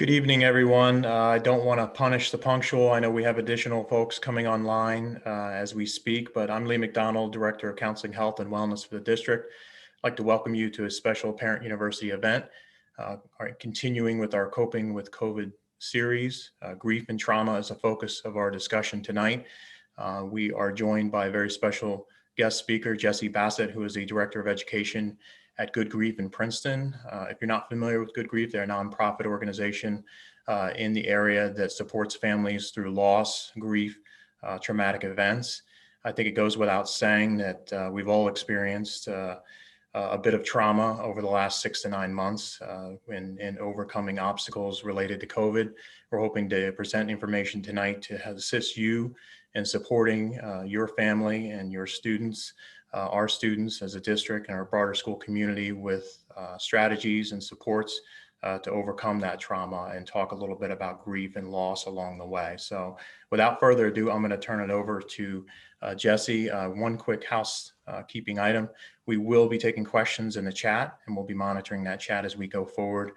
Good evening, everyone. I don't want to punish the punctual. I know we have additional folks coming online as we speak, but I'm Lee McDonald, Director of Counseling, Health, and Wellness for the district. I'd like to welcome you to a special Parent University event, continuing with our Coping with COVID series. Grief and trauma is a focus of our discussion tonight. We are joined by a very special guest speaker, Jesse Bassett, who is the Director of Education at Good Grief in Princeton. If you're not familiar with Good Grief, they're a nonprofit organization in the area that supports families through loss, grief, traumatic events. I think it goes without saying that we've all experienced a bit of trauma over the last 6 to 9 months in overcoming obstacles related to COVID. We're hoping to present information tonight to assist you in supporting your family and your students, our students as a district and our broader school community with strategies and supports to overcome that trauma and talk a little bit about grief and loss along the way. So without further ado, I'm going to turn it over to Jesse. One quick housekeeping item. We will be taking questions in the chat and we'll be monitoring that chat as we go forward.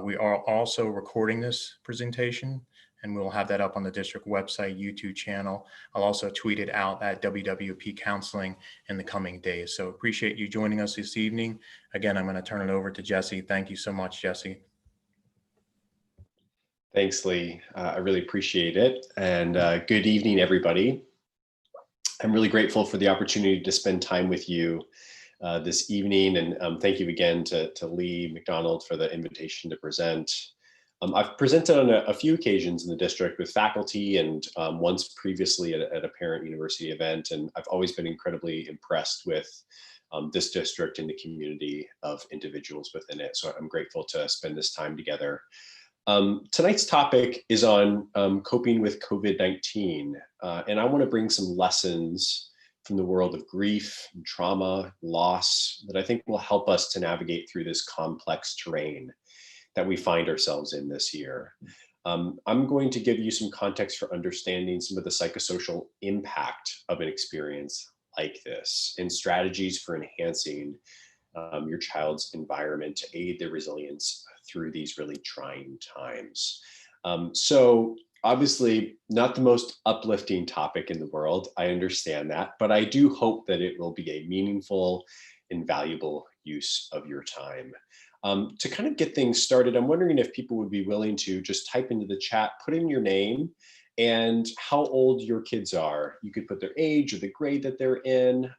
We are also recording this presentation and we'll have that up on the district website, YouTube channel. I'll also tweet it out at WWP Counseling in the coming days. So appreciate you joining us this evening. Again, I'm going to turn it over to Jesse. Thank you so much, Jesse. Thanks, Lee. I really appreciate it. And good evening, everybody. I'm really grateful for the opportunity to spend time with you this evening. And thank you again to Lee McDonald for the invitation to present. I've presented on a few occasions in the district with faculty and once previously at a Parent University event. And I've always been incredibly impressed with this district and the community of individuals within it. So I'm grateful to spend this time together. Tonight's topic is on coping with COVID-19. And I want to bring some lessons from the world of grief, and trauma, loss, that I think will help us to navigate through this complex terrain that we find ourselves in this year. I'm going to give you some context for understanding some of the psychosocial impact of an experience like this and strategies for enhancing your child's environment to aid their resilience through these really trying times. So obviously not the most uplifting topic in the world, I understand that, but I do hope that it will be a meaningful and valuable use of your time. To kind of get things started, I'm wondering if people would be willing to just type into the chat, put in your name and how old your kids are. You could put their age or the grade that they're in,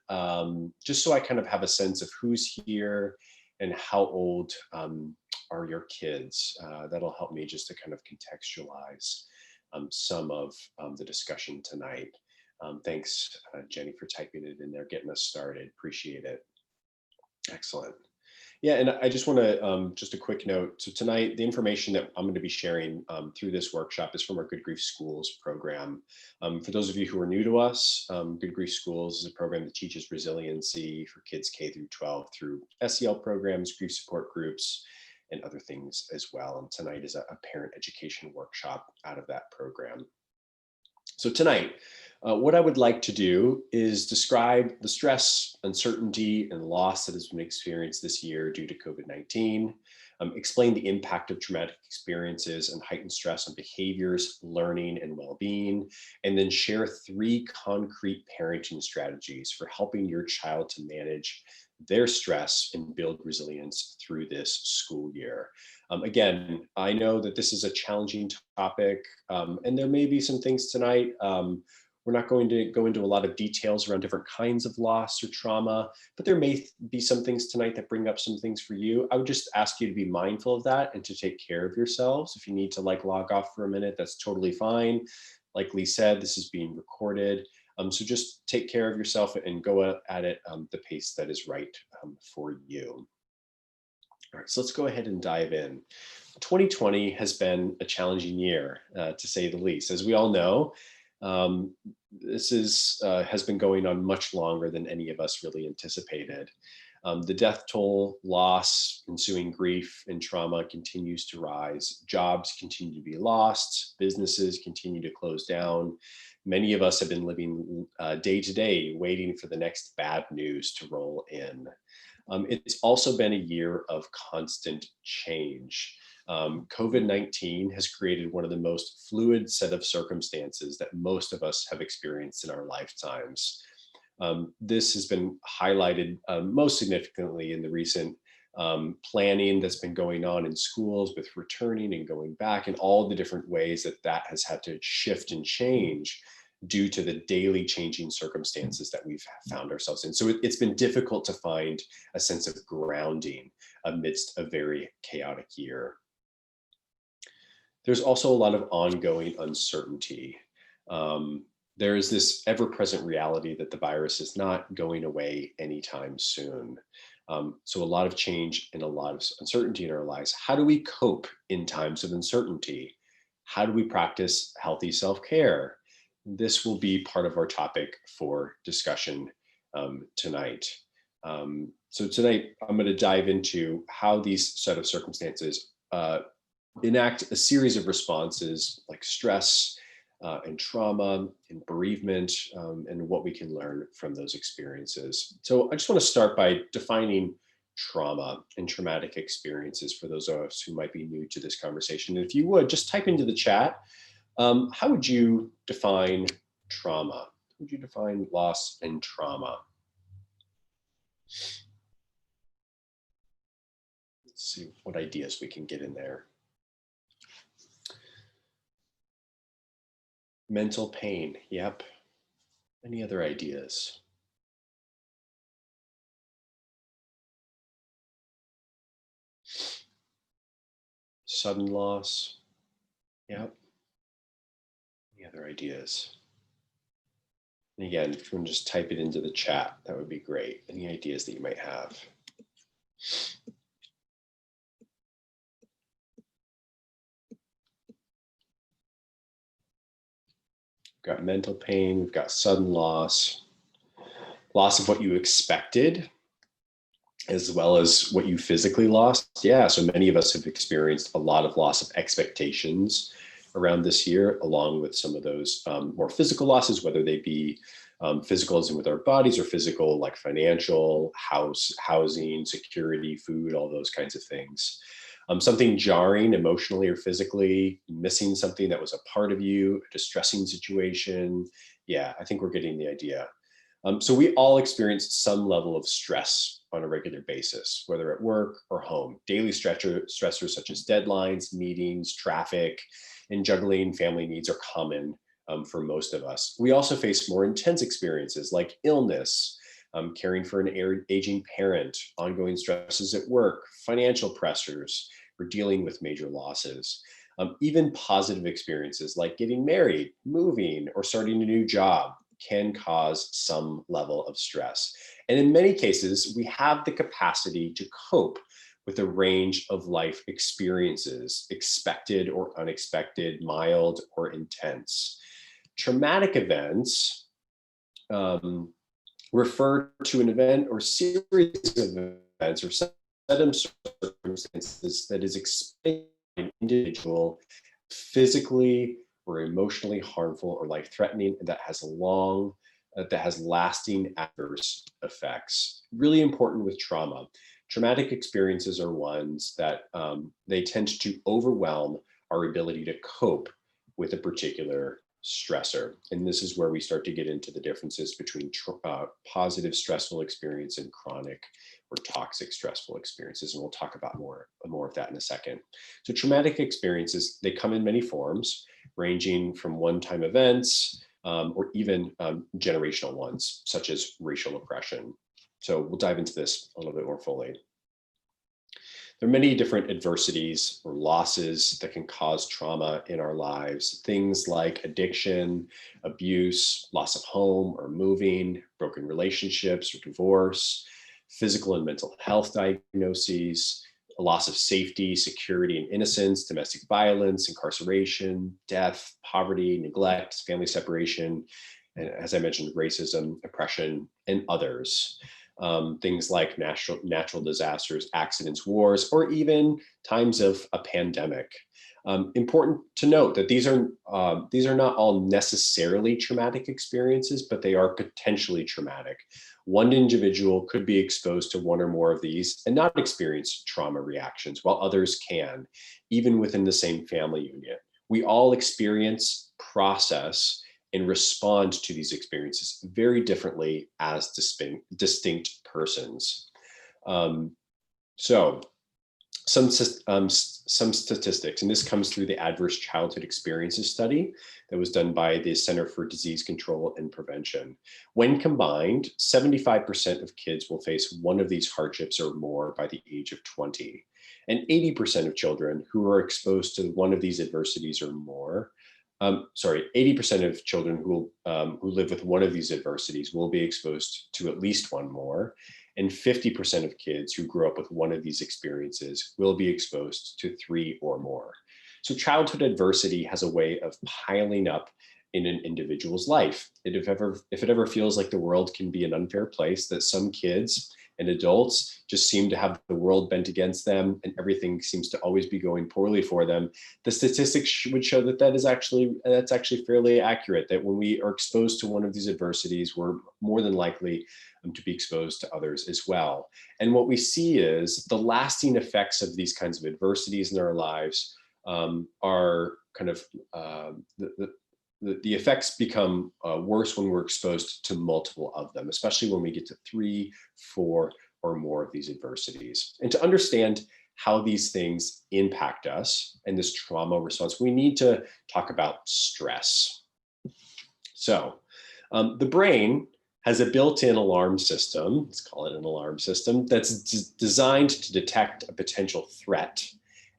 just so I kind of have a sense of who's here and how old are your kids. That'll help me just to kind of contextualize some of the discussion tonight. Thanks, Jenny, for typing it in there, getting us started. Appreciate it. Excellent. Yeah, and I just want to, just a quick note. So tonight, the information that I'm going to be sharing through this workshop is from our Good Grief Schools program. For those of you who are new to us, Good Grief Schools is a program that teaches resiliency for kids K through 12 through SEL programs, grief support groups, and other things as well. And tonight is a parent education workshop out of that program. So tonight, what I would like to do is describe the stress, uncertainty, and loss that has been experienced this year due to COVID-19, explain the impact of traumatic experiences and heightened stress on behaviors, learning, and well-being, and then share 3 concrete parenting strategies for helping your child to manage their stress and build resilience through this school year. Again, I know that this is a challenging topic, and there may be some things tonight. We're not going to go into a lot of details around different kinds of loss or trauma, but there may be some things tonight that bring up some things for you. I would just ask you to be mindful of that and to take care of yourselves. If you need to log off for a minute, that's totally fine. Like Lee said, this is being recorded. So just take care of yourself and go at it the pace that is right for you. All right, so let's go ahead and dive in. 2020 has been a challenging year, to say the least. As we all know, this has been going on much longer than any of us really anticipated. The death toll, loss, ensuing grief and trauma continues to rise. Jobs continue to be lost. Businesses continue to close down. Many of us have been living day to day, waiting for the next bad news to roll in. It's also been a year of constant change. COVID-19 has created one of the most fluid set of circumstances that most of us have experienced in our lifetimes. This has been highlighted most significantly in the recent planning that's been going on in schools with returning and going back, and all the different ways that that has had to shift and change due to the daily changing circumstances that we've found ourselves in. So it's been difficult to find a sense of grounding amidst a very chaotic year. There's also a lot of ongoing uncertainty. There is this ever-present reality that the virus is not going away anytime soon. So a lot of change and a lot of uncertainty in our lives. How do we cope in times of uncertainty? How do we practice healthy self-care? This will be part of our topic for discussion tonight. So tonight, I'm going to dive into how these set of circumstances enact a series of responses like stress and trauma and bereavement, and what we can learn from those experiences. So I just want to start by defining trauma and traumatic experiences for those of us who might be new to this conversation. And if you would, just type into the chat, how would you define trauma? How would you define loss and trauma? Let's see what ideas we can get in there. Mental pain, yep. Any other ideas? Sudden loss, yep. Any other ideas? And again, if you want to just type it into the chat, that would be great. Any ideas that you might have? We've got mental pain, we've got sudden loss of what you expected, as well as what you physically lost. Yeah, so many of us have experienced a lot of loss of expectations around this year, along with some of those more physical losses, whether they be physical as in with our bodies, or physical like financial, housing, security, food, all those kinds of things. Something jarring emotionally or physically, missing something that was a part of you, a distressing situation. Yeah, I think we're getting the idea. So we all experience some level of stress on a regular basis, whether at work or home. Daily stressors such as deadlines, meetings, traffic, and juggling family needs are common for most of us. We also face more intense experiences like illness, caring for an aging parent, ongoing stresses at work, financial pressures, or dealing with major losses. Even positive experiences like getting married, moving, or starting a new job can cause some level of stress. And in many cases, we have the capacity to cope with a range of life experiences, expected or unexpected, mild or intense. Traumatic events refer to an event or series of events or set of circumstances that is expected an individual physically or emotionally harmful or life-threatening, and that has lasting adverse effects. Really important with trauma. Traumatic experiences are ones that they tend to overwhelm our ability to cope with a particular stressor. And this is where we start to get into the differences between positive stressful experience and chronic or toxic stressful experiences. And we'll talk about more of that in a second. So traumatic experiences, they come in many forms, ranging from one-time events or even generational ones, such as racial oppression. So we'll dive into this a little bit more fully. There are many different adversities or losses that can cause trauma in our lives. Things like addiction, abuse, loss of home or moving, broken relationships or divorce, physical and mental health diagnoses, a loss of safety, security, and innocence, domestic violence, incarceration, death, poverty, neglect, family separation, and as I mentioned, racism, oppression, and others. Things like natural disasters, accidents, wars, or even times of a pandemic. Important to note that these are not all necessarily traumatic experiences, but they are potentially traumatic. One individual could be exposed to one or more of these and not experience trauma reactions, while others can, even within the same family unit. We all experience, process, and respond to these experiences very differently as distinct persons. So some statistics, and this comes through the Adverse Childhood Experiences study that was done by the Center for Disease Control and Prevention. When combined, 75% of kids will face one of these hardships or more by the age of 20. And 80% of children who are exposed to one of these adversities or more, 80% of children who live with one of these adversities will be exposed to at least one more. And 50% of kids who grew up with one of these experiences will be exposed to 3 or more. So childhood adversity has a way of piling up in an individual's life. And if it ever feels like the world can be an unfair place, that some kids and adults just seem to have the world bent against them and everything seems to always be going poorly for them, the statistics would show that that's actually fairly accurate, that when we are exposed to one of these adversities, we're more than likely to be exposed to others as well. And what we see is the lasting effects of these kinds of adversities in our lives are kind of, the effects become worse when we're exposed to multiple of them, especially when we get to 3, 4, or more of these adversities. And to understand how these things impact us and this trauma response, we need to talk about stress. So the brain has a built-in alarm system, let's call it an alarm system, that's designed to detect a potential threat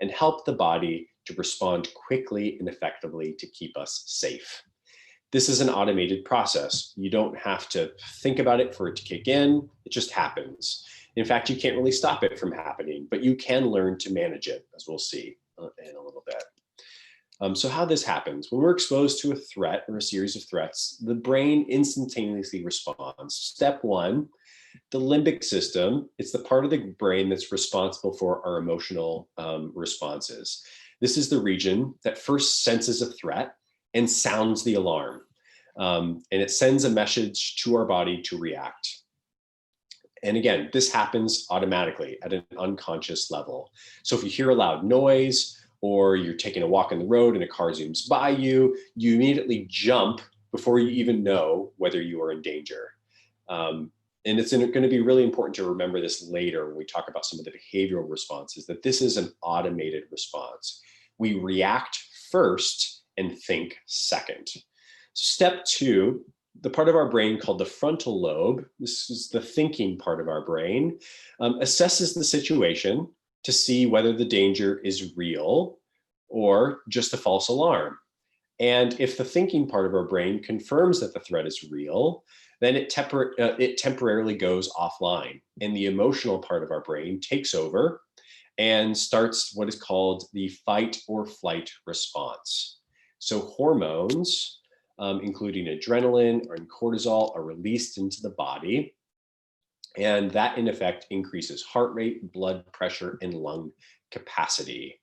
and help the body to respond quickly and effectively to keep us safe. This is an automated process. You don't have to think about it for it to kick in, it just happens. In fact, you can't really stop it from happening, but you can learn to manage it, as we'll see in a little bit. So how this happens, when we're exposed to a threat or a series of threats, the brain instantaneously responds. Step 1, the limbic system, it's the part of the brain that's responsible for our emotional responses. This is the region that first senses a threat and sounds the alarm. And it sends a message to our body to react. And again, this happens automatically at an unconscious level. So if you hear a loud noise, or you're taking a walk on the road and a car zooms by you, you immediately jump before you even know whether you are in danger. And it's going to be really important to remember this later when we talk about some of the behavioral responses, that this is an automated response. We react first and think second. So step 2, the part of our brain called the frontal lobe, this is the thinking part of our brain, assesses the situation to see whether the danger is real or just a false alarm. And if the thinking part of our brain confirms that the threat is real, then it temporarily goes offline. And the emotional part of our brain takes over and starts what is called the fight or flight response. So hormones, including adrenaline and cortisol, are released into the body. And that, in effect, increases heart rate, blood pressure, and lung capacity.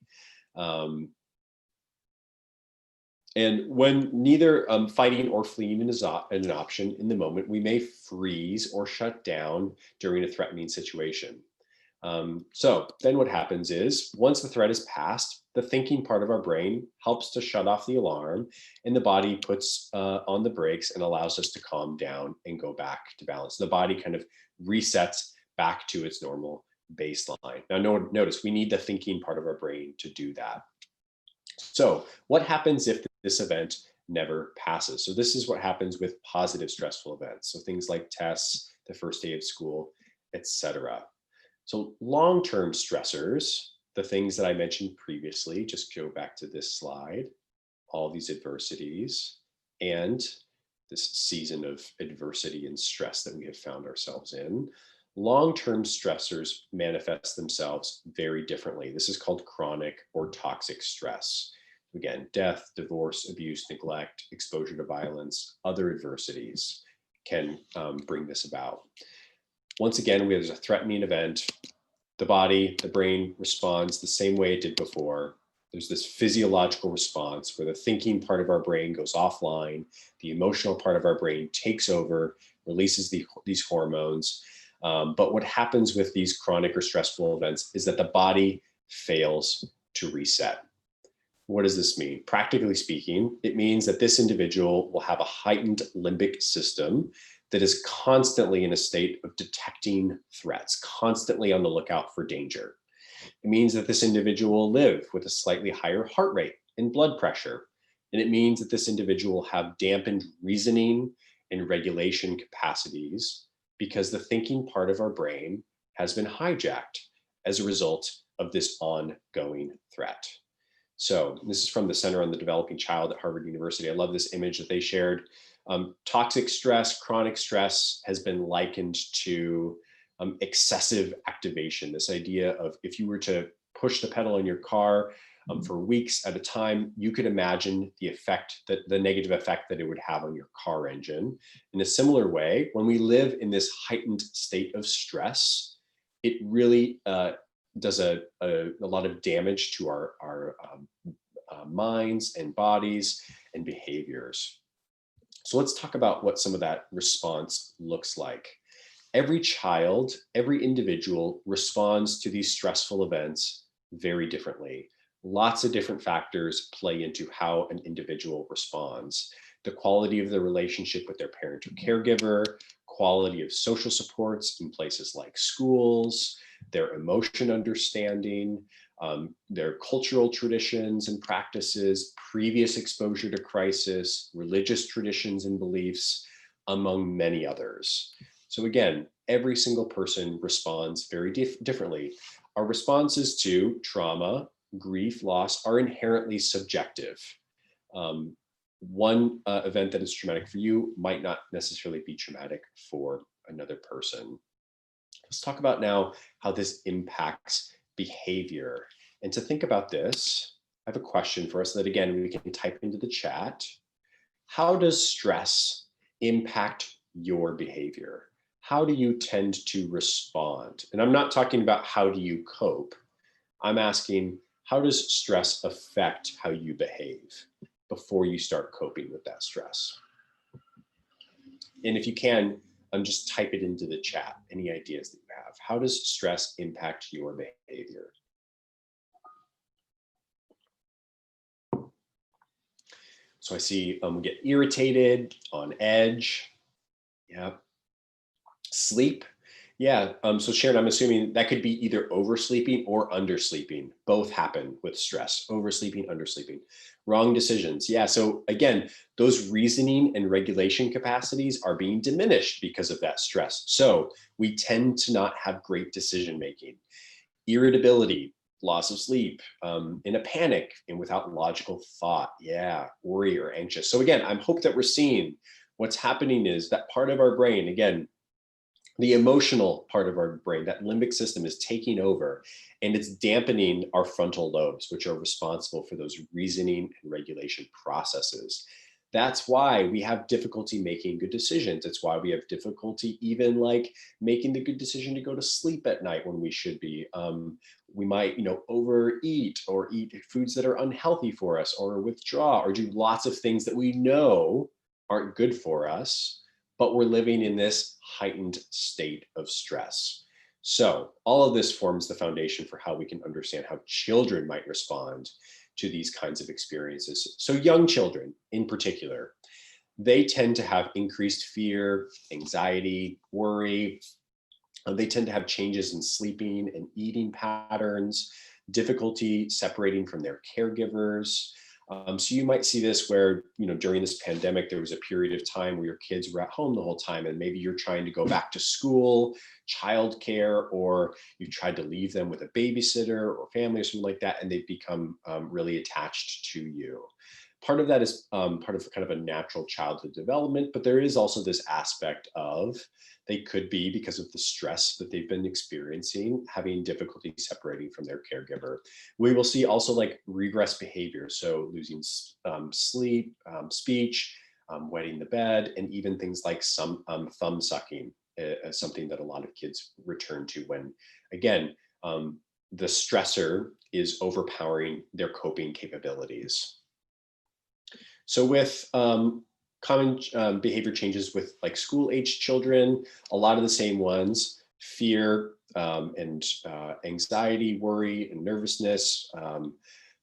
And when neither fighting or fleeing is an option in the moment, we may freeze or shut down during a threatening situation. So then what happens is, once the threat is past, the thinking part of our brain helps to shut off the alarm, and the body puts on the brakes and allows us to calm down and go back to balance. The body kind of resets back to its normal baseline. Now, notice we need the thinking part of our brain to do that. So what happens if this event never passes? So this is what happens with positive stressful events. So things like tests, the first day of school, etc. So long-term stressors, the things that I mentioned previously, just go back to this slide, all these adversities, and this season of adversity and stress that we have found ourselves in. Long-term stressors manifest themselves very differently. This is called chronic or toxic stress. Again, death, divorce, abuse, neglect, exposure to violence, other adversities can bring this about. Once again, there's a threatening event. The body, the brain responds the same way it did before. There's this physiological response where the thinking part of our brain goes offline, the emotional part of our brain takes over releases these hormones. But what happens with these chronic or stressful events is that the body fails to reset. What does this mean? Practically speaking, it means that this individual will have a heightened limbic system that is constantly in a state of detecting threats, constantly on the lookout for danger. It means that this individual will live with a slightly higher heart rate and blood pressure. And it means that this individual will have dampened reasoning and regulation capacities because the thinking part of our brain has been hijacked as a result of this ongoing threat. So this is from the Center on the Developing Child at Harvard University. I love this image that they shared. Toxic stress, chronic stress has been likened to excessive activation. This idea of if you were to push the pedal in your car for weeks at a time, you could imagine the effect, that the negative effect that it would have on your car engine. In a similar way, when we live in this heightened state of stress, it really does a lot of damage to our minds and bodies and behaviors. So let's talk about what some of that response looks like. Every child, every individual responds to these stressful events very differently. Lots of different factors play into how an individual responds. The quality of the relationship with their parent or caregiver, quality of social supports in places like schools, their emotion understanding, their cultural traditions and practices, previous exposure to crisis, religious traditions and beliefs, among many others. So again, every single person responds very differently. Our responses to trauma, grief, loss are inherently subjective. One event that is traumatic for you might not necessarily be traumatic for another person. Let's talk about now how this impacts behavior. And to think about this, I have a question for us that, again, we can type into the chat. How does stress impact your behavior? How do you tend to respond? And I'm not talking about how do you cope. I'm asking, how does stress affect how you behave before you start coping with that stress? And if you can, just type it into the chat, any ideas that you have. How does stress impact your behavior? So I see we get irritated, on edge. Yeah. Sleep. Yeah. So Sharon, I'm assuming that could be either oversleeping or undersleeping. Both happen with stress, oversleeping, undersleeping. Wrong decisions. Yeah. So again, those reasoning and regulation capacities are being diminished because of that stress. So we tend to not have great decision making. Irritability, loss of sleep, in a panic and without logical thought. Yeah. Worry or anxious. So again, I hope that we're seeing what's happening is that part of our brain, again, the emotional part of our brain, that limbic system, is taking over, and it's dampening our frontal lobes, which are responsible for those reasoning and regulation processes. That's why we have difficulty making good decisions. It's why we have difficulty even like making the good decision to go to sleep at night when we should be. We might, overeat or eat foods that are unhealthy for us, or withdraw, or do lots of things that we know aren't good for us, but we're living in this heightened state of stress. So all of this forms the foundation for how we can understand how children might respond to these kinds of experiences. So young children in particular, they tend to have increased fear, anxiety, worry. They tend to have changes in sleeping and eating patterns, difficulty separating from their caregivers. So you might see this where, during this pandemic, there was a period of time where your kids were at home the whole time, and maybe you're trying to go back to school, childcare, or you tried to leave them with a babysitter or family or something like that, and they've become really attached to you. Part of that is part of kind of a natural childhood development, but there is also this aspect of they could be, because of the stress that they've been experiencing, having difficulty separating from their caregiver. We will see also like regress behavior, so losing sleep, speech, wetting the bed, and even things like some thumb sucking, as something that a lot of kids return to when, again, the stressor is overpowering their coping capabilities. So with Common behavior changes with like school age children, a lot of the same ones: fear and anxiety, worry and nervousness,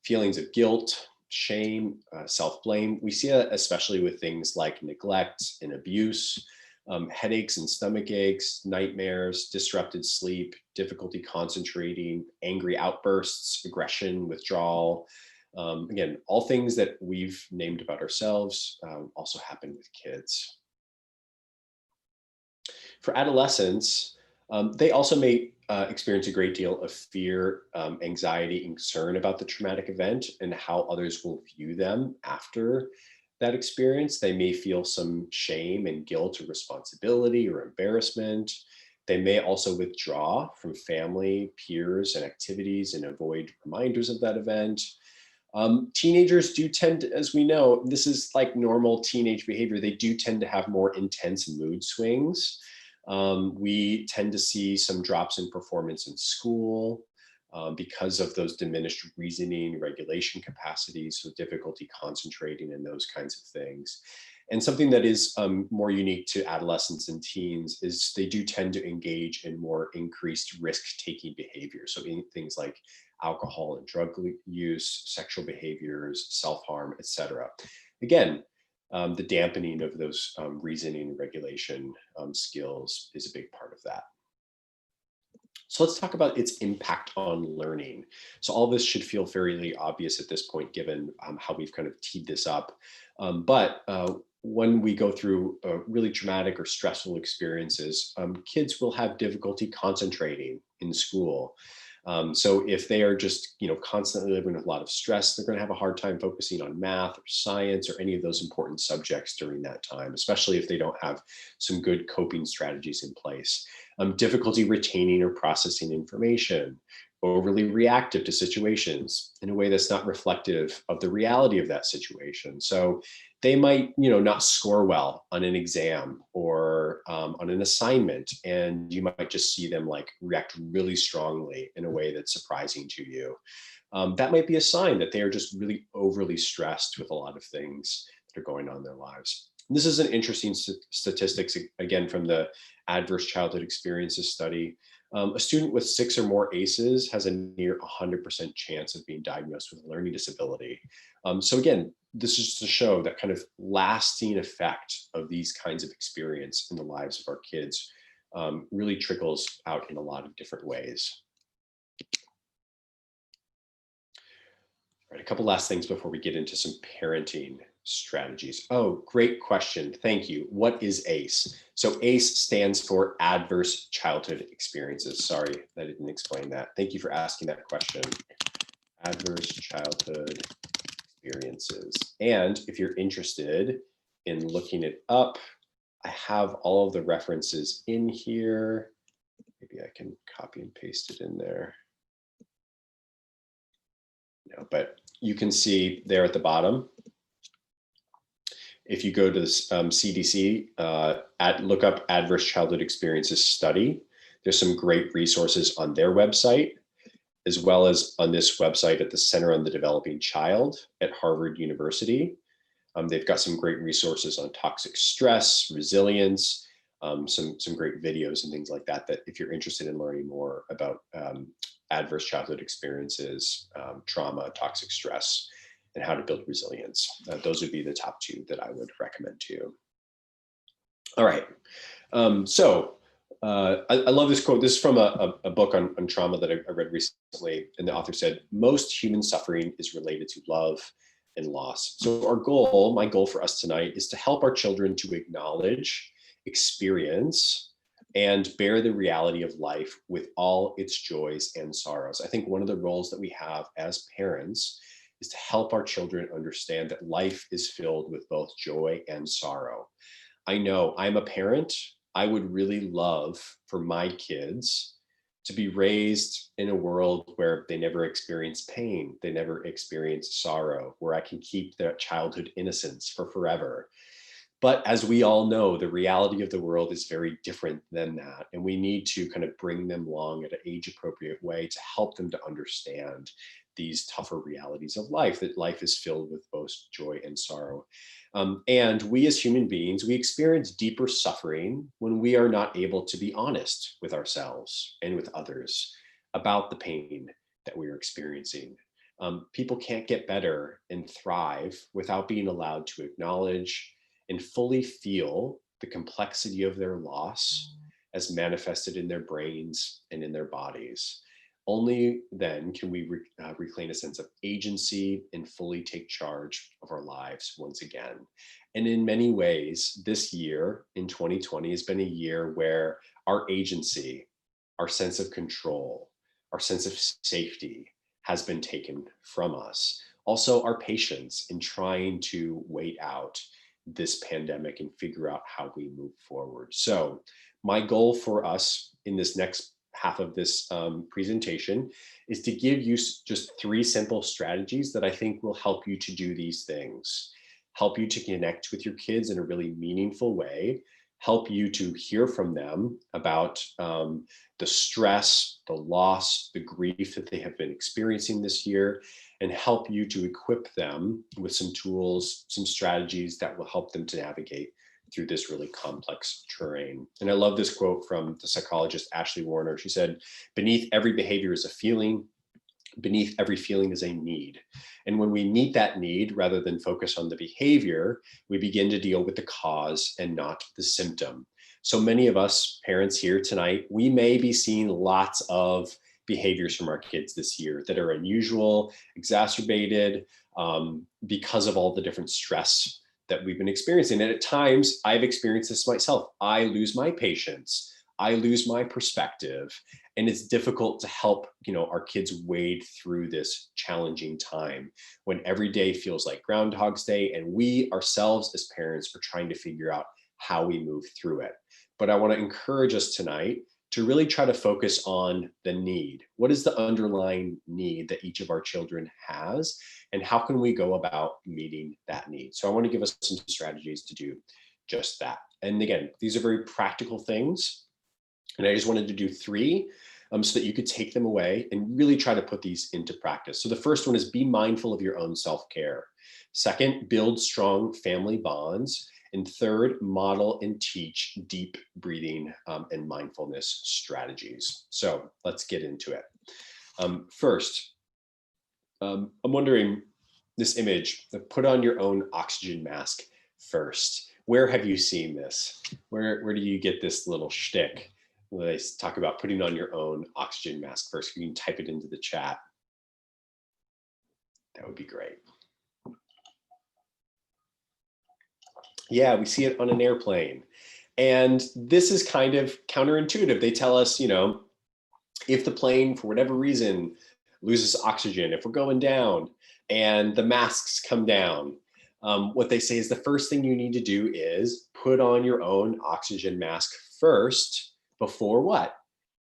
feelings of guilt, shame, self-blame. We see that especially with things like neglect and abuse, headaches and stomach aches, nightmares, disrupted sleep, difficulty concentrating, angry outbursts, aggression, withdrawal. Again, all things that we've named about ourselves also happen with kids. For adolescents, they also may experience a great deal of fear, anxiety, and concern about the traumatic event and how others will view them after that experience. They may feel some shame and guilt or responsibility or embarrassment. They may also withdraw from family, peers, and activities and avoid reminders of that event. Teenagers do tend to, as we know, this is like normal teenage behavior, they do tend to have more intense mood swings. We tend to see some drops in performance in school because of those diminished reasoning, regulation capacities, so difficulty concentrating and those kinds of things. And something that is more unique to adolescents and teens is they do tend to engage in more increased risk-taking behavior. So in things like alcohol and drug use, sexual behaviors, self-harm, etc. Again, the dampening of those reasoning and regulation skills is a big part of that. So let's talk about its impact on learning. So all this should feel fairly obvious at this point, given how we've kind of teed this up. But when we go through really traumatic or stressful experiences, kids will have difficulty concentrating in school. So if they are just, constantly living with a lot of stress, they're going to have a hard time focusing on math or science or any of those important subjects during that time, especially if they don't have some good coping strategies in place. Difficulty retaining or processing information, overly reactive to situations in a way that's not reflective of the reality of that situation. So they might, not score well on an exam or on an assignment, and you might just see them like react really strongly in a way that's surprising to you. That might be a sign that they are just really overly stressed with a lot of things that are going on in their lives. And this is an interesting statistics, again, from the Adverse Childhood Experiences study. A student with 6 or more ACEs has a near 100% chance of being diagnosed with a learning disability. So again, this is to show that kind of lasting effect of these kinds of experience in the lives of our kids really trickles out in a lot of different ways. All right, a couple last things before we get into some parenting strategies. Oh, great question. Thank you. What is ACE? So ACE stands for Adverse Childhood Experiences. Sorry that I didn't explain that. Thank you for asking that question. Adverse Childhood Experiences. And if you're interested in looking it up, I have all of the references in here. Maybe I can copy and paste it in there. No, but you can see there at the bottom, if you go to the CDC, look up Adverse Childhood Experiences Study, there's some great resources on their website, as well as on this website at the Center on the Developing Child at Harvard University. They've got some great resources on toxic stress, resilience, some great videos and things like that, that if you're interested in learning more about adverse childhood experiences, trauma, toxic stress, and how to build resilience. Those would be the top 2 that I would recommend to you. All right. I love this quote. This is from a book on trauma that I read recently. And the author said, most human suffering is related to love and loss. So my goal for us tonight is to help our children to acknowledge, experience, and bear the reality of life with all its joys and sorrows. I think one of the roles that we have as parents is to help our children understand that life is filled with both joy and sorrow. I know I'm a parent. I would really love for my kids to be raised in a world where they never experience pain, they never experience sorrow, where I can keep their childhood innocence for forever. But as we all know, the reality of the world is very different than that. And we need to kind of bring them along at an age-appropriate way to help them to understand these tougher realities of life, that life is filled with both joy and sorrow. And we as human beings, we experience deeper suffering when we are not able to be honest with ourselves and with others about the pain that we are experiencing. People can't get better and thrive without being allowed to acknowledge and fully feel the complexity of their loss as manifested in their brains and in their bodies. Only then can we reclaim a sense of agency and fully take charge of our lives once again. And in many ways, this year in 2020 has been a year where our agency, our sense of control, our sense of safety has been taken from us. Also, our patience in trying to wait out this pandemic and figure out how we move forward. So, my goal for us in this next half of this presentation is to give you just 3 simple strategies that I think will help you to do these things, help you to connect with your kids in a really meaningful way, help you to hear from them about the stress, the loss, the grief that they have been experiencing this year, and help you to equip them with some tools, some strategies that will help them to navigate through this really complex terrain. And I love this quote from the psychologist Ashley Warner. She said, "Beneath every behavior is a feeling. Beneath every feeling is a need. And when we meet that need, rather than focus on the behavior, we begin to deal with the cause and not the symptom." So many of us parents here tonight, we may be seeing lots of behaviors from our kids this year that are unusual, exacerbated because of all the different stress that we've been experiencing. And at times, I've experienced this myself. I lose my patience. I lose my perspective. And it's difficult to help, our kids wade through this challenging time when every day feels like Groundhog's Day, and we ourselves as parents are trying to figure out how we move through it. But I want to encourage us tonight to really try to focus on the need. What is the underlying need that each of our children has? And how can we go about meeting that need? So I want to give us some strategies to do just that. And again, these are very practical things. And I just wanted to do 3 so that you could take them away and really try to put these into practice. So the first one is be mindful of your own self-care. Second, build strong family bonds. And third, model and teach deep breathing and mindfulness strategies. So let's get into it. First, I'm wondering, this image, put on your own oxygen mask first. Where have you seen this? Where do you get this little shtick? They talk about putting on your own oxygen mask first. You can type it into the chat. That would be great. Yeah, we see it on an airplane. And this is kind of counterintuitive. They tell us, if the plane, for whatever reason, loses oxygen, if we're going down and the masks come down, what they say is the first thing you need to do is put on your own oxygen mask first. Before what?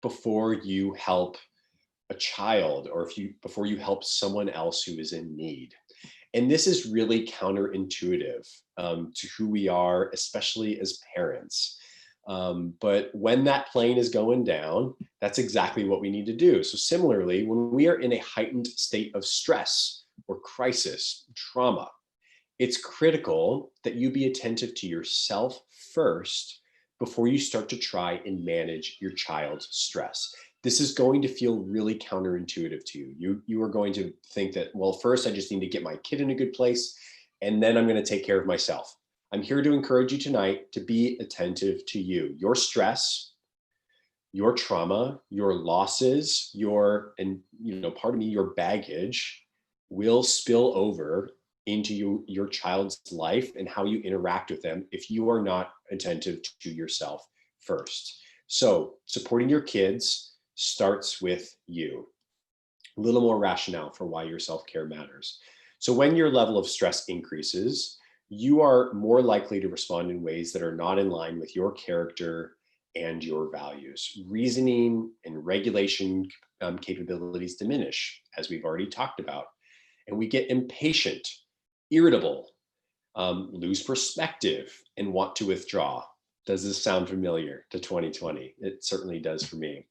Before you help a child, or before you help someone else who is in need. And this is really counterintuitive to who we are, especially as parents. But when that plane is going down, that's exactly what we need to do. So similarly, when we are in a heightened state of stress or crisis, trauma, it's critical that you be attentive to yourself first before you start to try and manage your child's stress. This is going to feel really counterintuitive to you. You are going to think that, well, first I just need to get my kid in a good place, and then I'm going to take care of myself. I'm here to encourage you tonight to be attentive to you. Your stress, your trauma, your losses, your baggage will spill over into your child's life and how you interact with them if you are not attentive to yourself first. So supporting your kids starts with you. A little more rationale for why your self-care matters. So when your level of stress increases, you are more likely to respond in ways that are not in line with your character and your values. Reasoning and regulation capabilities diminish, as we've already talked about. And we get impatient, irritable, lose perspective, and want to withdraw. Does this sound familiar to 2020? It certainly does for me.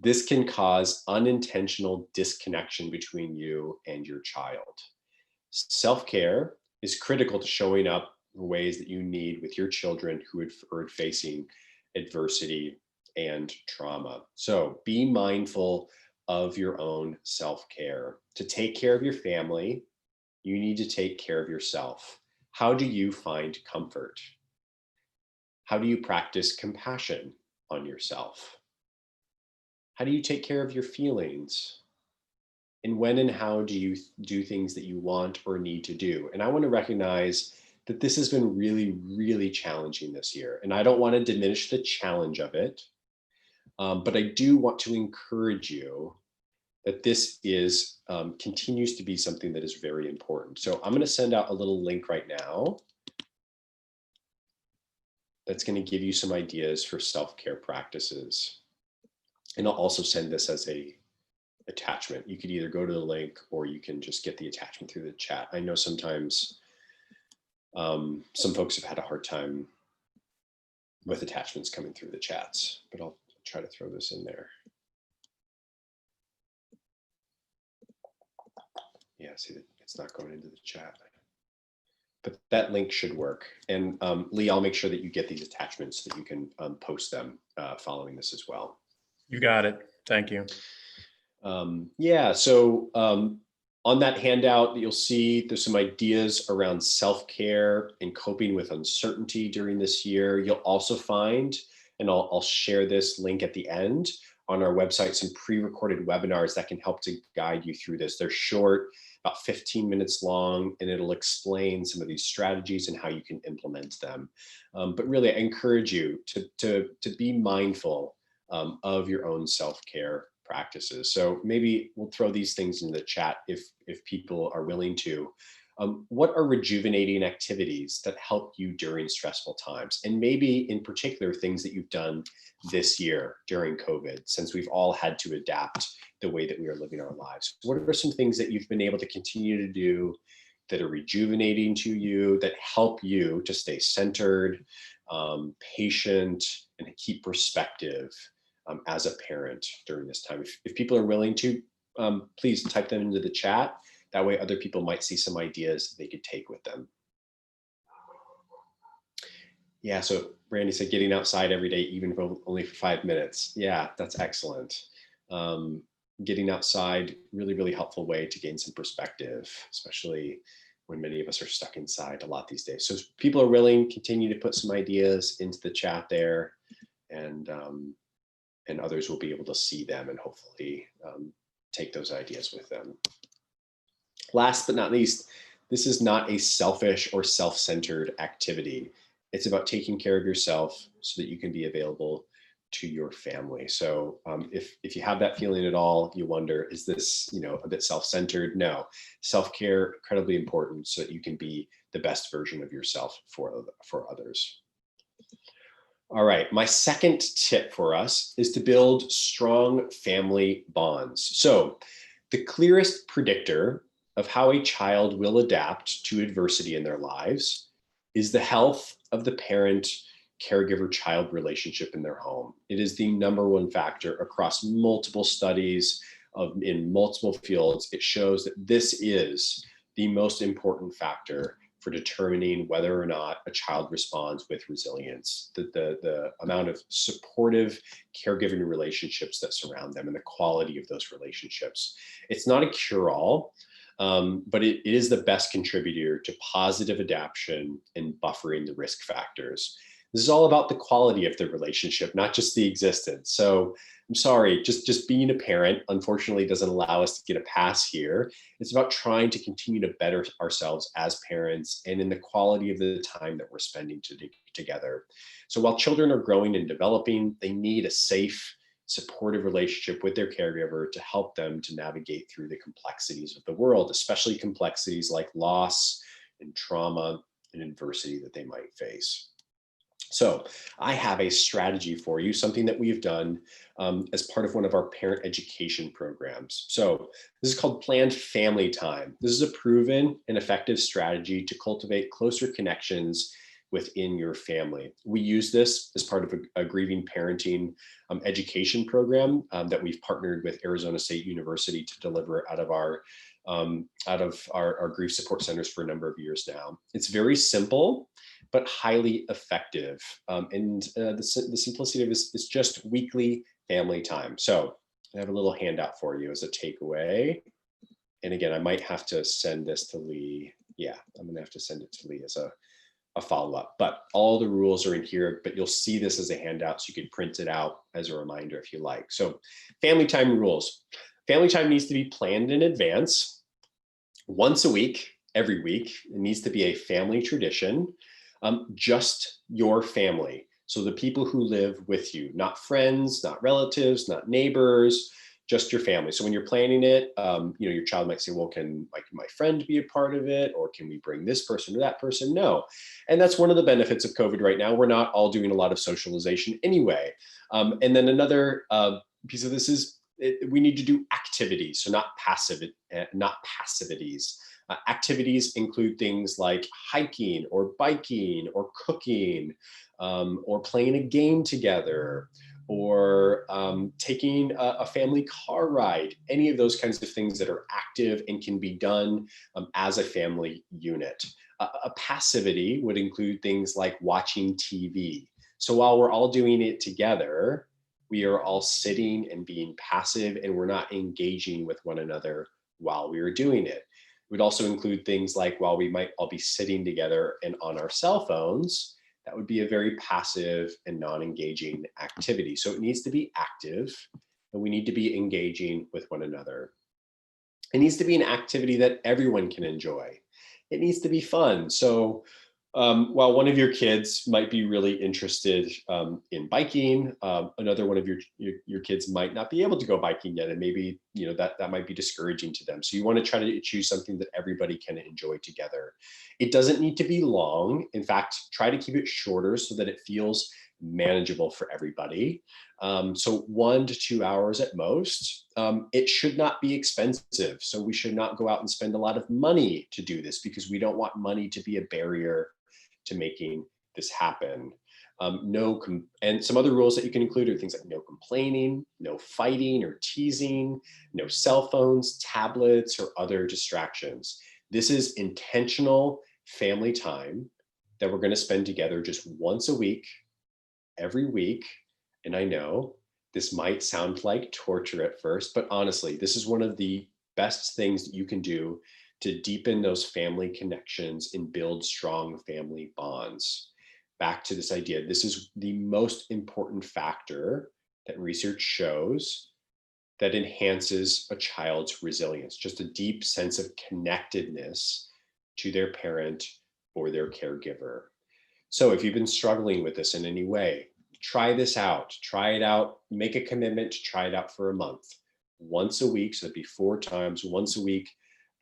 This can cause unintentional disconnection between you and your child. Self-care is critical to showing up in ways that you need with your children who are facing adversity and trauma. So be mindful of your own self-care. To take care of your family, you need to take care of yourself. How do you find comfort? How do you practice compassion on yourself? How do you take care of your feelings? And when and how do you do things that you want or need to do? And I want to recognize that this has been really, really challenging this year. And I don't want to diminish the challenge of it, but I do want to encourage you that this is continues to be something that is very important. So I'm going to send out a little link right now that's going to give you some ideas for self-care practices. And I'll also send this as a attachment. You could either go to the link or you can just get the attachment through the chat. I know sometimes some folks have had a hard time with attachments coming through the chats, but I'll try to throw this in there. Yeah, see, it's not going into the chat, but that link should work. And Lee, I'll make sure that you get these attachments so that you can post them following this as well. You got it. Thank you. Yeah, so on that handout, you'll see there's some ideas around self-care and coping with uncertainty during this year. You'll also find, and I'll share this link at the end on our website, some pre-recorded webinars that can help to guide you through this. They're short, about 15 minutes long, and it'll explain some of these strategies and how you can implement them. But really, I encourage you to be mindful of your own self-care practices. So maybe we'll throw these things in the chat if people are willing to. What are rejuvenating activities that help you during stressful times? And maybe in particular, things that you've done this year during COVID, since we've all had to adapt the way that we are living our lives. What are some things that you've been able to continue to do that are rejuvenating to you, that help you to stay centered, patient, and keep perspective as a parent during this time? If people are willing to, please type them into the chat. That way other people might see some ideas they could take with them. Yeah, so Randy said getting outside every day, even if only for 5 minutes. Yeah, that's excellent. Getting outside, really, really helpful way to gain some perspective, especially when many of us are stuck inside a lot these days. So if people are willing, continue to put some ideas into the chat there, and others will be able to see them and hopefully take those ideas with them. Last but not least, this is not a selfish or self-centered activity. It's about taking care of yourself so that you can be available to your family. So if you have that feeling at all, you wonder, is this a bit self-centered? No, self-care, incredibly important so that you can be the best version of yourself for others. All right, my second tip for us is to build strong family bonds. So the clearest predictor of how a child will adapt to adversity in their lives is the health of the parent caregiver-child relationship in their home. It is the #1 factor across multiple studies in multiple fields. It shows that this is the most important factor for determining whether or not a child responds with resilience, the amount of supportive caregiving relationships that surround them and the quality of those relationships. It's not a cure-all, but it is the best contributor to positive adaptation and buffering the risk factors. This is all about the quality of the relationship, not just the existence. So I'm sorry, just being a parent, unfortunately, doesn't allow us to get a pass here. It's about trying to continue to better ourselves as parents and in the quality of the time that we're spending together. So while children are growing and developing, they need a safe, supportive relationship with their caregiver to help them to navigate through the complexities of the world, especially complexities like loss and trauma and adversity that they might face. So I have a strategy for you, something that we've done as part of one of our parent education programs. So this is called planned family time. This is a proven and effective strategy to cultivate closer connections within your family. We use this as part of a grieving parenting education program that we've partnered with Arizona State University to deliver out of our grief support centers for a number of years now. It's very simple, but highly effective. The simplicity of it is just weekly family time. So I have a little handout for you as a takeaway. And again, I might have to send this to Lee. Yeah, I'm gonna have to send it to Lee as a follow-up, but all the rules are in here, but you'll see this as a handout, so you can print it out as a reminder if you like. So family time rules. Family time needs to be planned in advance, once a week, every week. It needs to be a family tradition, just your family. So the people who live with you, not friends, not relatives, not neighbors, just your family. So when you're planning it, your child might say, well, can my friend be a part of it? Or can we bring this person or that person? No. And that's one of the benefits of COVID right now. We're not all doing a lot of socialization anyway. And then another piece of this is we need to do activities. So not passivities. Activities include things like hiking or biking or cooking or playing a game together, or taking a family car ride, any of those kinds of things that are active and can be done as a family unit. A passivity would include things like watching TV. So while we're all doing it together, we are all sitting and being passive, and we're not engaging with one another while we are doing it. It would also include things like while we might all be sitting together and on our cell phones, that would be a very passive and non-engaging activity. So it needs to be active, and we need to be engaging with one another. It needs to be an activity that everyone can enjoy. It needs to be fun. So while one of your kids might be really interested in biking, another one of your kids might not be able to go biking yet, and maybe that might be discouraging to them. So you want to try to choose something that everybody can enjoy together. It doesn't need to be long. In fact, try to keep it shorter so that it feels manageable for everybody. So 1 to 2 hours at most. It should not be expensive. So we should not go out and spend a lot of money to do this, because we don't want money to be a barrier to making this happen. And some other rules that you can include are things like no complaining, no fighting or teasing, no cell phones, tablets, or other distractions. This is intentional family time that we're going to spend together just once a week, every week. And I know this might sound like torture at first, but honestly, this is one of the best things that you can do to deepen those family connections and build strong family bonds. Back to this idea, this is the most important factor that research shows that enhances a child's resilience, just a deep sense of connectedness to their parent or their caregiver. So if you've been struggling with this in any way, try this out. Try it out. Make a commitment to try it out for a month. Once a week, so that'd be 4 times, once a week,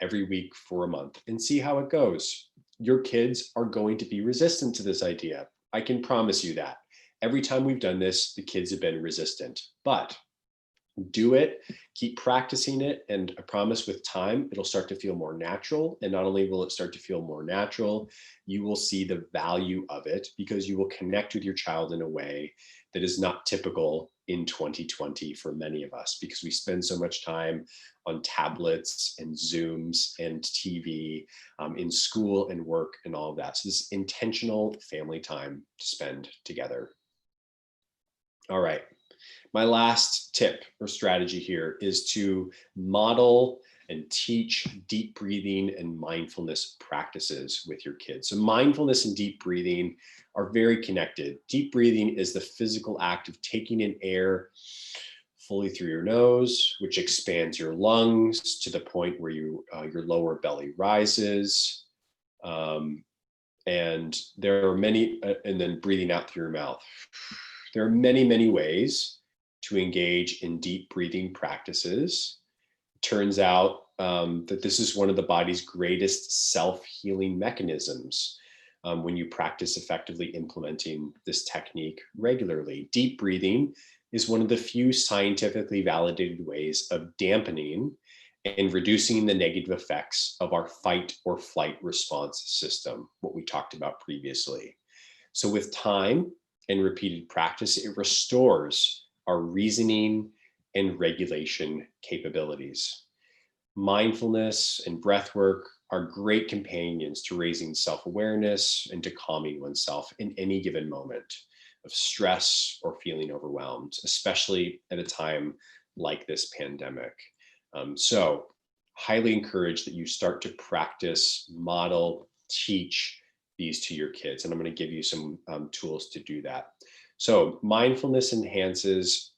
every week for a month, and see how it goes. Your kids are going to be resistant to this idea. I can promise you that. Every time we've done this, the kids have been resistant, but do it, keep practicing it, and I promise with time, it'll start to feel more natural. And not only will it start to feel more natural, you will see the value of it, because you will connect with your child in a way that is not typical in 2020 for many of us, because we spend so much time on tablets and Zooms and TV, in school and work and all of that. So this is intentional family time to spend together. All right. My last tip or strategy here is to model and teach deep breathing and mindfulness practices with your kids. So mindfulness and deep breathing are very connected. Deep breathing is the physical act of taking in air fully through your nose, which expands your lungs to the point where your lower belly rises. And there are many, and then breathing out through your mouth. There are many, many ways to engage in deep breathing practices. It turns out that this is one of the body's greatest self-healing mechanisms when you practice effectively implementing this technique regularly. Deep breathing is one of the few scientifically validated ways of dampening and reducing the negative effects of our fight or flight response system, what we talked about previously. So with time and repeated practice, it restores our reasoning and regulation capabilities. Mindfulness and breath work are great companions to raising self-awareness and to calming oneself in any given moment of stress or feeling overwhelmed, especially at a time like this pandemic. So highly encourage that you start to practice, model, teach these to your kids. And I'm going to give you some tools to do that. So mindfulness enhances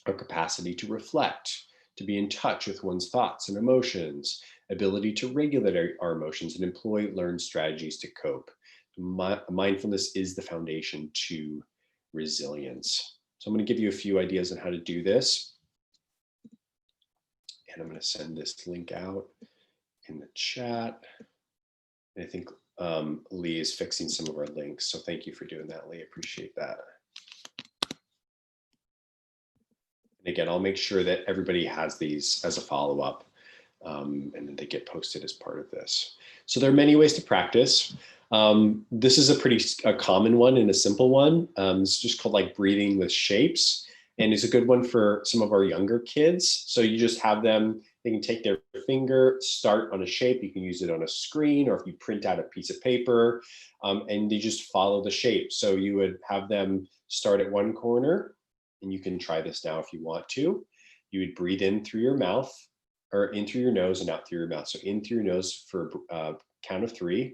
our capacity to reflect, to be in touch with one's thoughts and emotions, ability to regulate our emotions and employ learned strategies to cope. Mindfulness is the foundation to resilience. So I'm going to give you a few ideas on how to do this. And I'm going to send this link out in the chat. And I think Lee is fixing some of our links. So thank you for doing that, Lee. Appreciate that. And again, I'll make sure that everybody has these as a follow-up, and then they get posted as part of this. So there are many ways to practice. This is a common one and a simple one. It's just called like breathing with shapes. And it's a good one for some of our younger kids. So you just have them, they can take their finger, start on a shape. You can use it on a screen, or if you print out a piece of paper, and they just follow the shape. So you would have them start at one corner, and you can try this now if you want to. You would breathe in through your mouth, or in through your nose and out through your mouth. So in through your nose for a count of 3.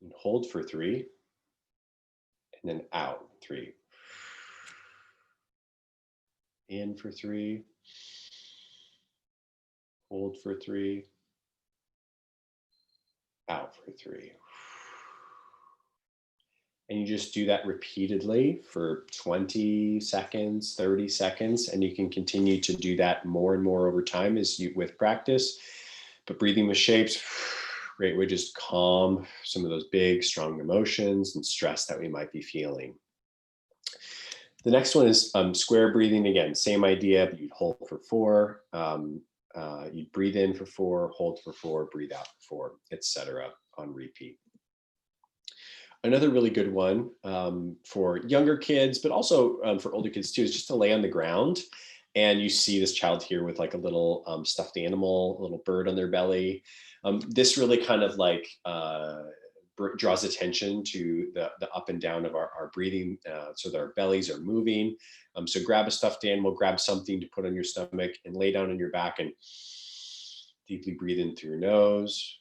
And hold for 3. And then out 3. In for 3. Hold for 3. Out for 3. And you just do that repeatedly for 20 seconds, 30 seconds, and you can continue to do that more and more over time with practice. But breathing with shapes, great way to just calm some of those big, strong emotions and stress that we might be feeling. The next one is square breathing. Again, same idea, but you'd hold for 4. You'd breathe in for 4, hold for 4, breathe out for 4, etc. on repeat. Another really good one for younger kids, but also for older kids too, is just to lay on the ground. And you see this child here with like a little stuffed animal, a little bird on their belly. This really kind of like draws attention to the up and down of our breathing, so that our bellies are moving. So grab a stuffed animal, grab something to put on your stomach and lay down on your back and deeply breathe in through your nose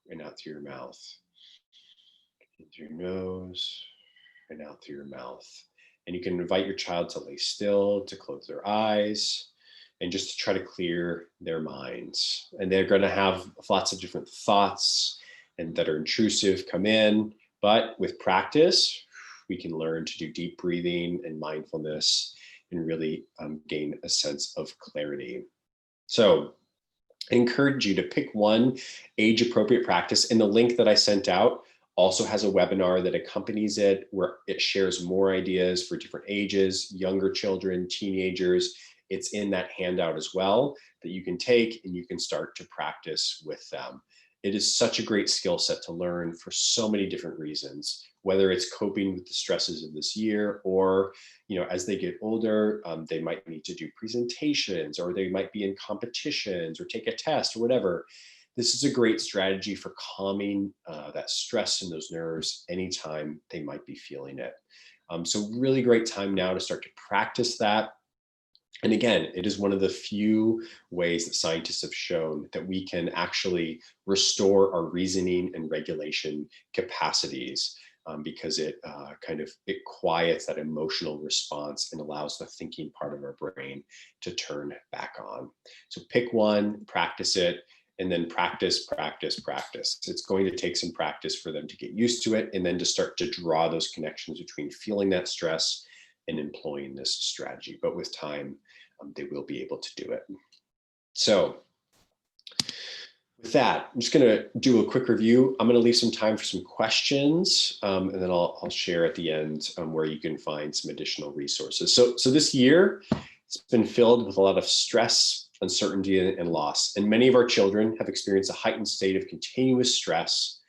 and out through your mouth. In through your nose and out through your mouth. And you can invite your child to lay still, to close their eyes, and just to try to clear their minds. And they're going to have lots of different thoughts and that are intrusive come in, but with practice, we can learn to do deep breathing and mindfulness and really gain a sense of clarity. So I encourage you to pick one age-appropriate practice. And the link that I sent out also has a webinar that accompanies it, where it shares more ideas for different ages, younger children, teenagers. It's in that handout as well that you can take and you can start to practice with them. It is such a great skill set to learn for so many different reasons, whether it's coping with the stresses of this year, or as they get older, they might need to do presentations, or they might be in competitions or take a test or whatever. This is a great strategy for calming that stress in those nerves anytime they might be feeling it. So really great time now to start to practice that. And again, it is one of the few ways that scientists have shown that we can actually restore our reasoning and regulation capacities, because it it quiets that emotional response and allows the thinking part of our brain to turn back on. So pick one, practice it, and then practice, practice, practice. It's going to take some practice for them to get used to it, and then to start to draw those connections between feeling that stress and employing this strategy. But with time, they will be able to do it. So with that, I'm just going to do a quick review. I'm going to leave some time for some questions, and then I'll share at the end where you can find some additional resources. So this year, it's been filled with a lot of stress uncertainty, and loss. And many of our children have experienced a heightened state of continuous stress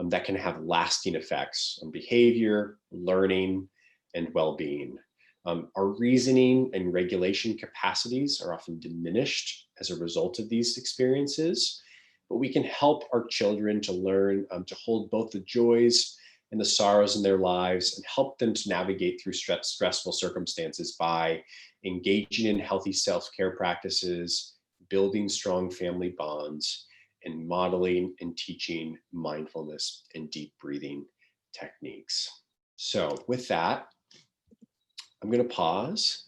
that can have lasting effects on behavior, learning, and well-being. Our reasoning and regulation capacities are often diminished as a result of these experiences, but we can help our children to learn to hold both the joys and the sorrows in their lives and help them to navigate through stressful circumstances by engaging in healthy self-care practices, building strong family bonds, and modeling and teaching mindfulness and deep breathing techniques. So with that, I'm going to pause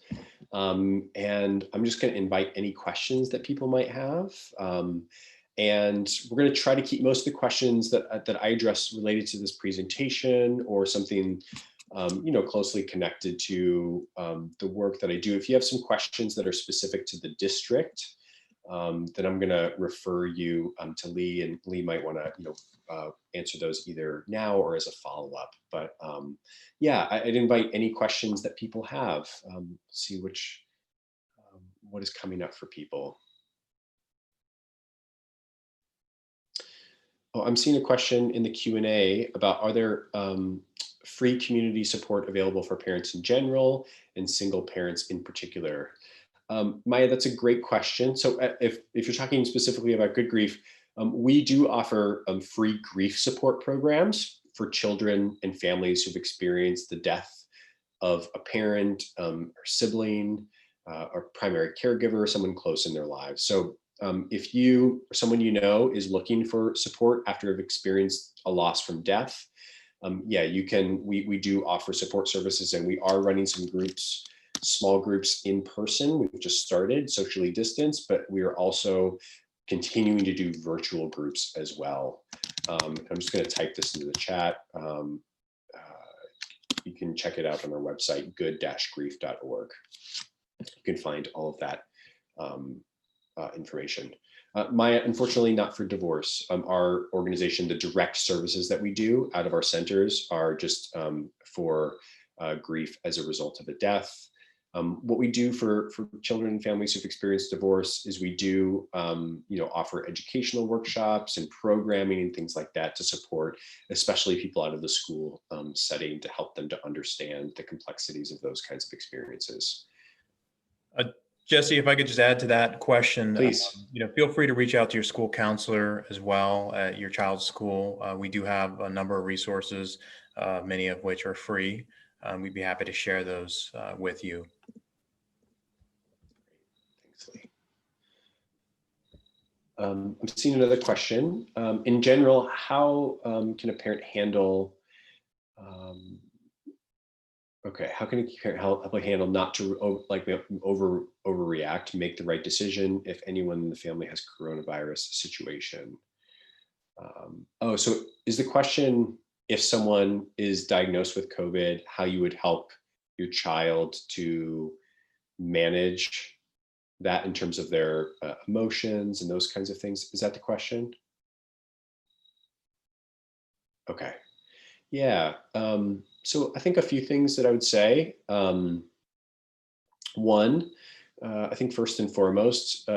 and I'm just going to invite any questions that people might have. And we're going to try to keep most of the questions that I address related to this presentation or something closely connected to the work that I do. If you have some questions that are specific to the district, then I'm going to refer you to Lee, and Lee might want to answer those either now or as a follow-up. But yeah, I'd invite any questions that people have. See what is coming up for people. Oh, I'm seeing a question in the Q&A about, are there free community support available for parents in general and single parents in particular? Maya, that's a great question. So if you're talking specifically about Good Grief, we do offer free grief support programs for children and families who've experienced the death of a parent or sibling or primary caregiver or someone close in their lives. So if you or someone you know is looking for support after have experienced a loss from death, yeah, you can. We do offer support services, and we are running some groups, small groups in person. We've just started socially distanced, but we are also continuing to do virtual groups as well. I'm just going to type this into the chat. You can check it out on our website, good-grief.org. You can find all of that information. Maya, unfortunately not for divorce. Our organization, the direct services that we do out of our centers are just for grief as a result of a death. What we do for children and families who've experienced divorce is we do offer educational workshops and programming and things like that to support, especially people out of the school setting, to help them to understand the complexities of those kinds of experiences. Jesse, if I could just add to that question, please. Feel free to reach out to your school counselor as well at your child's school. We do have a number of resources, many of which are free. We'd be happy to share those with you. Thanks, Lee. I'm seeing another question. In general, how can a parent handle how can a parent help handle not to overreact, make the right decision if anyone in the family has coronavirus situation? So is the question, if someone is diagnosed with COVID, how you would help your child to manage that in terms of their emotions and those kinds of things? Is that the question? Okay. Yeah. So I think a few things that I would say. One, I think first and foremost,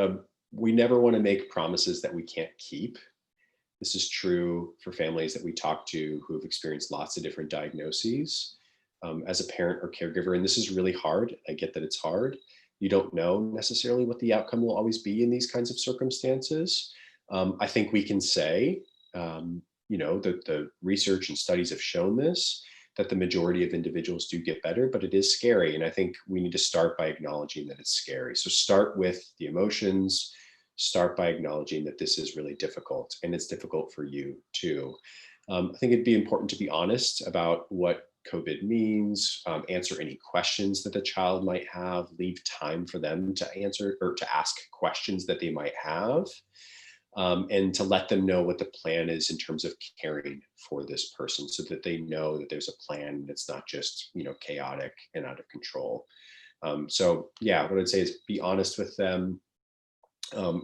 we never want to make promises that we can't keep. This is true for families that we talk to who have experienced lots of different diagnoses as a parent or caregiver. And this is really hard. I get that it's hard. You don't know necessarily what the outcome will always be in these kinds of circumstances. I think we can say, that the research and studies have shown this, that the majority of individuals do get better, but it is scary. And I think we need to start by acknowledging that it's scary. So start with the emotions, start by acknowledging that this is really difficult, and it's difficult for you too. I think it'd be important to be honest about what COVID means, answer any questions that the child might have, leave time for them to answer or to ask questions that they might have. And to let them know what the plan is in terms of caring for this person, so that they know that there's a plan that's not just, chaotic and out of control. So yeah, what I'd say is be honest with them,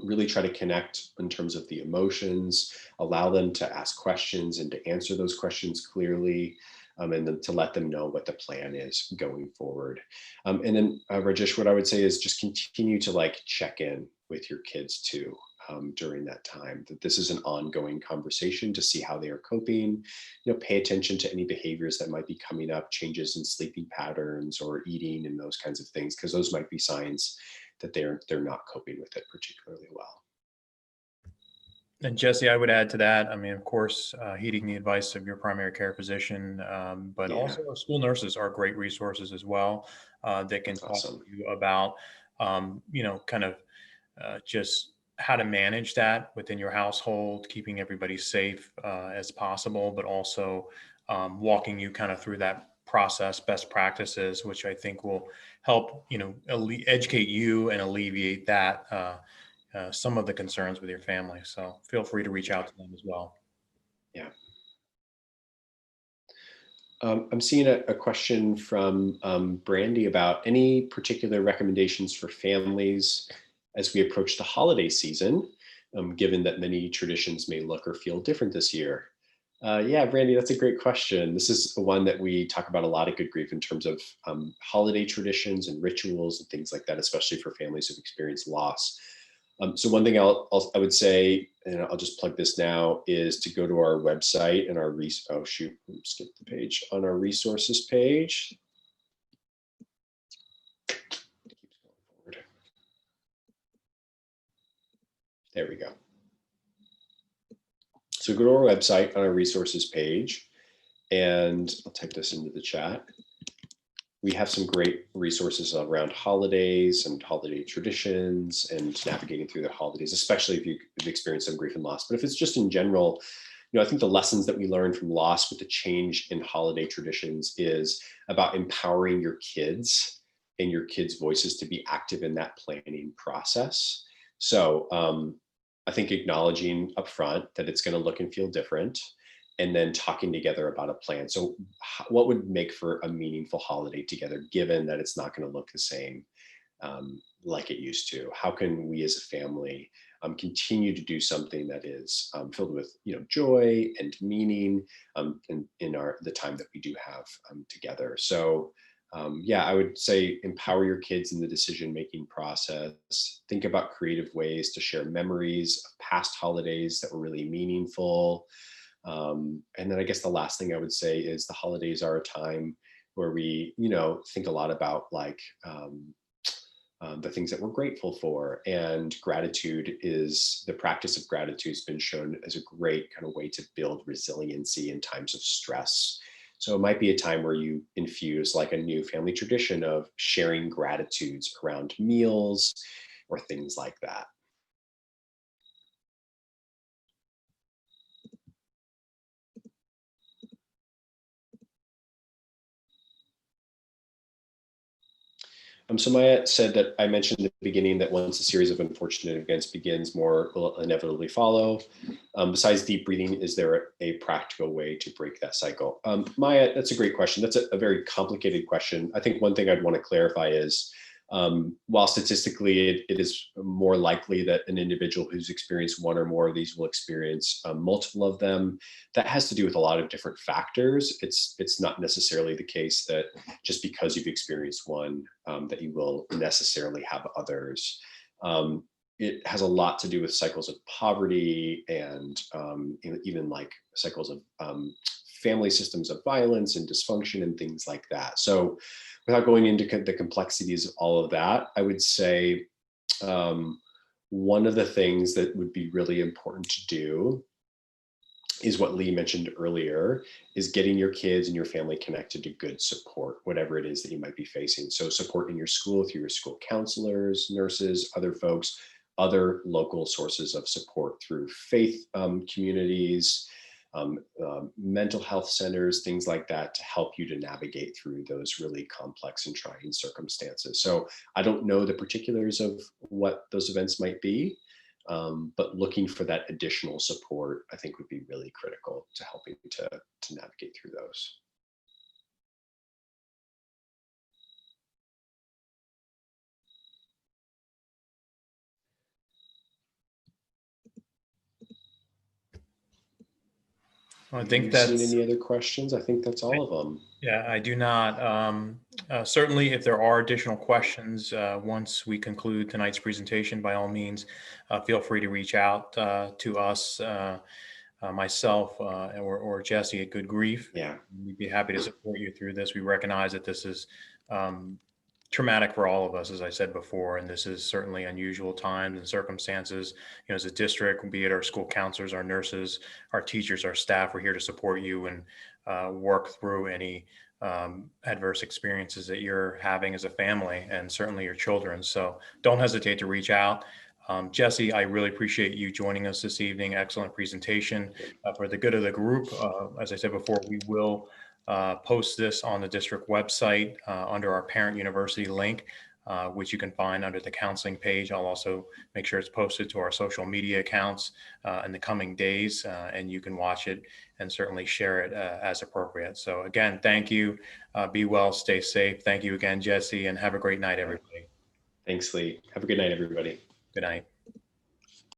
really try to connect in terms of the emotions, allow them to ask questions and to answer those questions clearly, and then to let them know what the plan is going forward. And then Rajesh, what I would say is just continue to check in with your kids too during that time, that this is an ongoing conversation to see how they are coping. Pay attention to any behaviors that might be coming up, changes in sleeping patterns or eating and those kinds of things, because those might be signs that they're not coping with it particularly well. And Jesse, I would add to that. I mean, of course, heeding the advice of your primary care physician, but Yeah, also school nurses are great resources as well. That can that's talk awesome. to you about, kind of just how to manage that within your household, keeping everybody safe as possible, but also walking you kind of through that process, best practices, which I think will help, educate you and alleviate that. Some of the concerns with your family. So feel free to reach out to them as well. Yeah. I'm seeing a question from Brandy about any particular recommendations for families as we approach the holiday season, given that many traditions may look or feel different this year. Yeah, Brandy, that's a great question. This is one that we talk about a lot at Good Grief in terms of holiday traditions and rituals and things like that, especially for families who've experienced loss. So one thing I would say, and I'll just plug this now, is to go to our website and our oh shoot, skip the page on our resources page. There we go. So go to our website on our resources page, and I'll type this into the chat. We have some great resources around holidays and holiday traditions and navigating through the holidays, especially if you've experienced some grief and loss. But if it's just in general, I think the lessons that we learned from loss with the change in holiday traditions is about empowering your kids and your kids' voices to be active in that planning process. So I think acknowledging upfront that it's going to look and feel different, and then talking together about a plan. So what would make for a meaningful holiday together, given that it's not going to look the same like it used to? How can we as a family continue to do something that is filled with joy and meaning in the time that we do have together? So yeah, I would say empower your kids in the decision-making process. Think about creative ways to share memories of past holidays that were really meaningful. And then I guess the last thing I would say is the holidays are a time where we, think a lot about the things that we're grateful for. And gratitude is, the practice of gratitude has been shown as a great kind of way to build resiliency in times of stress. So it might be a time where you infuse like a new family tradition of sharing gratitudes around meals or things like that. So Maya said that I mentioned at the beginning that once a series of unfortunate events begins, more will inevitably follow. Besides deep breathing, is there a practical way to break that cycle? Maya, that's a great question. That's a very complicated question. I think one thing I'd want to clarify is, while statistically it is more likely that an individual who's experienced one or more of these will experience multiple of them, that has to do with a lot of different factors. It's not necessarily the case that just because you've experienced one, that you will necessarily have others. It has a lot to do with cycles of poverty and even like cycles of family systems of violence and dysfunction and things like that. So without going into the complexities of all of that, I would say one of the things that would be really important to do is what Lee mentioned earlier, is getting your kids and your family connected to good support, whatever it is that you might be facing. So support in your school through your school counselors, nurses, other folks, other local sources of support through faith communities, mental health centers, things like that, to help you to navigate through those really complex and trying circumstances. So I don't know the particulars of what those events might be, but looking for that additional support, I think, would be really critical to helping to navigate through those. I Have think you seen that's, any other questions? I think that's all of them. yeah, I do not. Certainly, if there are additional questions, once we conclude tonight's presentation, by all means, feel free to reach out to us, myself, or Jesse at Good Grief. Yeah. We'd be happy to support you through this. We recognize that this is traumatic for all of us, as I said before, and this is certainly unusual times and circumstances. You know, as a district, be it our school counselors, our nurses, our teachers, our staff, we're here to support you and work through any adverse experiences that you're having as a family, and certainly your children. So don't hesitate to reach out. Jesse, I really appreciate you joining us this evening. Excellent presentation. For the good of the group, as I said before, we will post this on the district website under our parent university link, which you can find under the counseling page. I'll also make sure it's posted to our social media accounts in the coming days, and you can watch it and certainly share it as appropriate. So again, thank you. Be well, stay safe. Thank you again, Jesse, and have a great night, everybody. Thanks, Lee. Have a good night, everybody. Good night.